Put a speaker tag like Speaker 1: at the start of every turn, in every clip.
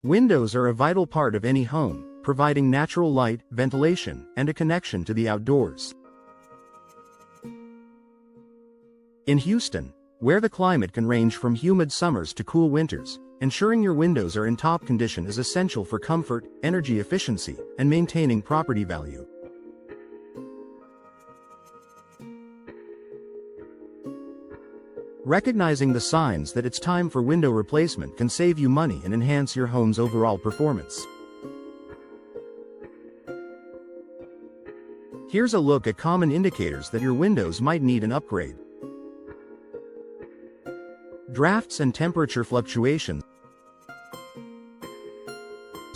Speaker 1: Windows are a vital part of any home, providing natural light, ventilation, and a connection to the outdoors. In Houston, where the climate can range from humid summers to cool winters, ensuring your windows are in top condition is essential for comfort, energy efficiency, and maintaining property value. Recognizing the signs that it's time for window replacement can save you money and enhance your home's overall performance. Here's a look at common indicators that your windows might need an upgrade. Drafts and temperature fluctuations.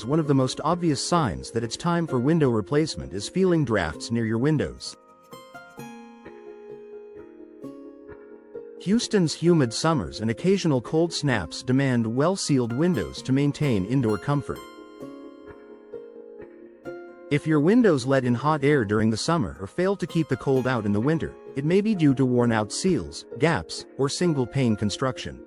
Speaker 1: One of the most obvious signs that it's time for window replacement is feeling drafts near your windows. Houston's humid summers and occasional cold snaps demand well-sealed windows to maintain indoor comfort. If your windows let in hot air during the summer or fail to keep the cold out in the winter, it may be due to worn-out seals, gaps, or single-pane construction.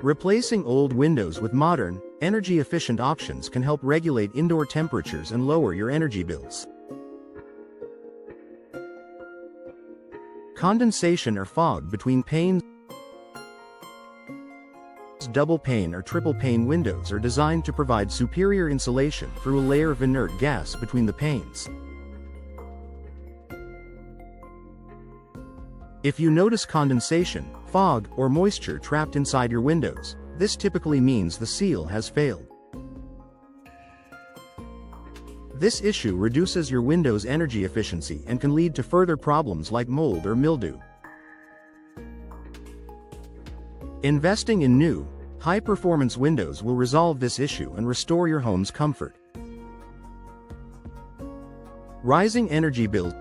Speaker 1: Replacing old windows with modern, energy-efficient options can help regulate indoor temperatures and lower your energy bills. Condensation or fog between panes. Double pane or triple pane windows are designed to provide superior insulation through a layer of inert gas between the panes. If you notice condensation, fog, or moisture trapped inside your windows, this typically means the seal has failed. This issue reduces your window's energy efficiency and can lead to further problems like mold or mildew. Investing in new, high-performance windows will resolve this issue and restore your home's comfort. Rising energy bills.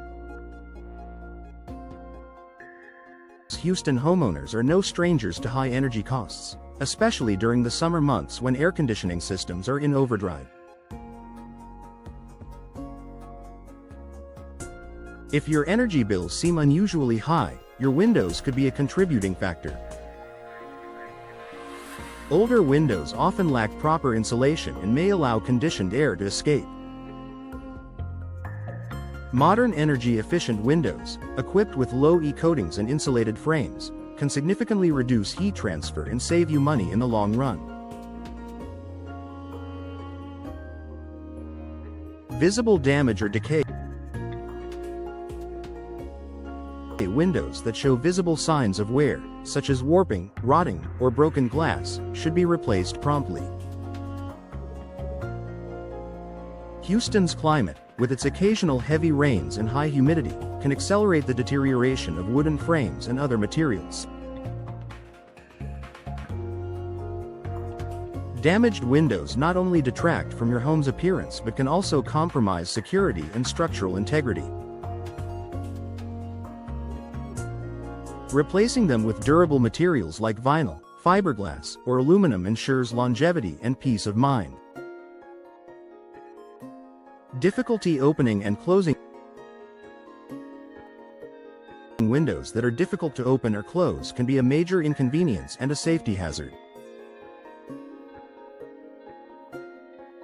Speaker 1: Houston homeowners are no strangers to high energy costs, especially during the summer months when air conditioning systems are in overdrive. If your energy bills seem unusually high, your windows could be a contributing factor. Older windows often lack proper insulation and may allow conditioned air to escape. Modern energy-efficient windows, equipped with low-E coatings and insulated frames, can significantly reduce heat transfer and save you money in the long run. Visible damage or decay. Windows that show visible signs of wear, such as warping, rotting, or broken glass, should be replaced promptly. Houston's climate, with its occasional heavy rains and high humidity, can accelerate the deterioration of wooden frames and other materials. Damaged windows not only detract from your home's appearance but can also compromise security and structural integrity. Replacing them with durable materials like vinyl, fiberglass, or aluminum ensures longevity and peace of mind. Difficulty opening and closing. Windows that are difficult to open or close can be a major inconvenience and a safety hazard.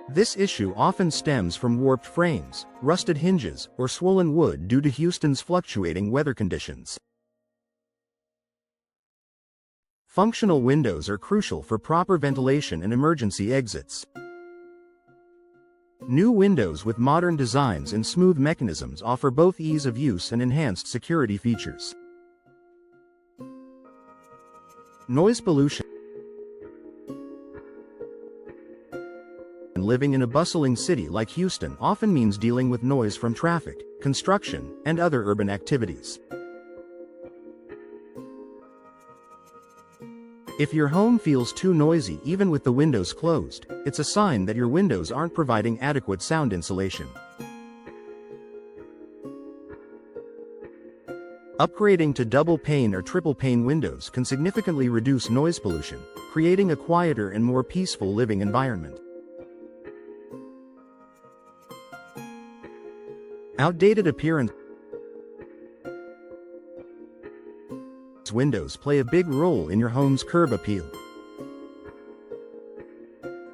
Speaker 1: This issue often stems from warped frames, rusted hinges, or swollen wood due to Houston's fluctuating weather conditions. Functional windows are crucial for proper ventilation and emergency exits. New windows with modern designs and smooth mechanisms offer both ease of use and enhanced security features. Noise pollution. Living in a bustling city like Houston often means dealing with noise from traffic, construction, and other urban activities. If your home feels too noisy even with the windows closed, it's a sign that your windows aren't providing adequate sound insulation. Upgrading to double pane or triple pane windows can significantly reduce noise pollution, creating a quieter and more peaceful living environment. Outdated appearance. Windows play a big role in your home's curb appeal.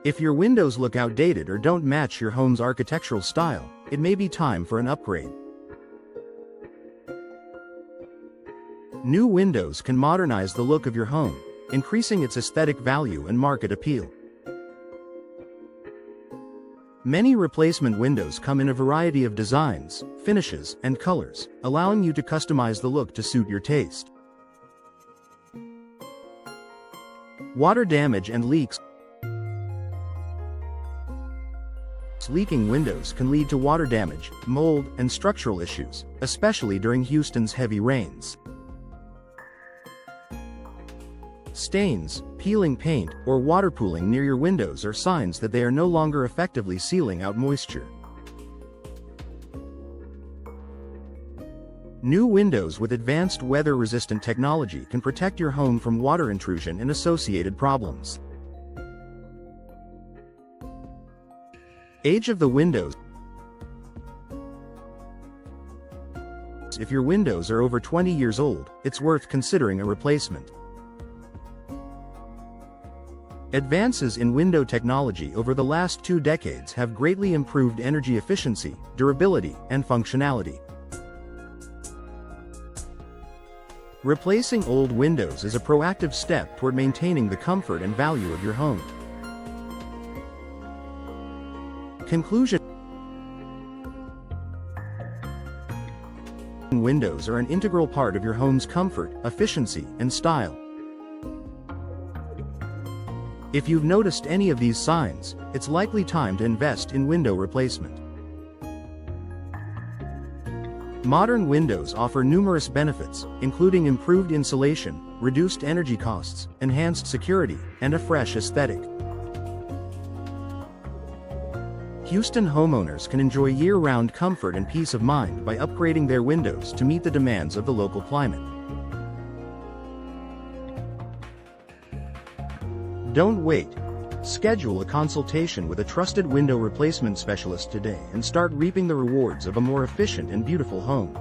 Speaker 1: If your windows look outdated or don't match your home's architectural style, it may be time for an upgrade. New windows can modernize the look of your home, increasing its aesthetic value and market appeal. Many replacement windows come in a variety of designs, finishes, and colors, allowing you to customize the look to suit your taste. Water damage and leaks. Leaking windows can lead to water damage, mold, and structural issues, especially during Houston's heavy rains. Stains, peeling paint, or water pooling near your windows are signs that they are no longer effectively sealing out moisture. New windows with advanced weather-resistant technology can protect your home from water intrusion and associated problems. Age of the windows. If your windows are over 20 years old, it's worth considering a replacement. Advances in window technology over the last 2 decades have greatly improved energy efficiency, durability, and functionality. Replacing old windows is a proactive step toward maintaining the comfort and value of your home. Conclusion. Windows are an integral part of your home's comfort, efficiency, and style. If you've noticed any of these signs, it's likely time to invest in window replacement. Modern windows offer numerous benefits, including improved insulation, reduced energy costs, enhanced security, and a fresh aesthetic. Houston homeowners can enjoy year-round comfort and peace of mind by upgrading their windows to meet the demands of the local climate. Don't wait. Schedule a consultation with a trusted window replacement specialist today and start reaping the rewards of a more efficient and beautiful home.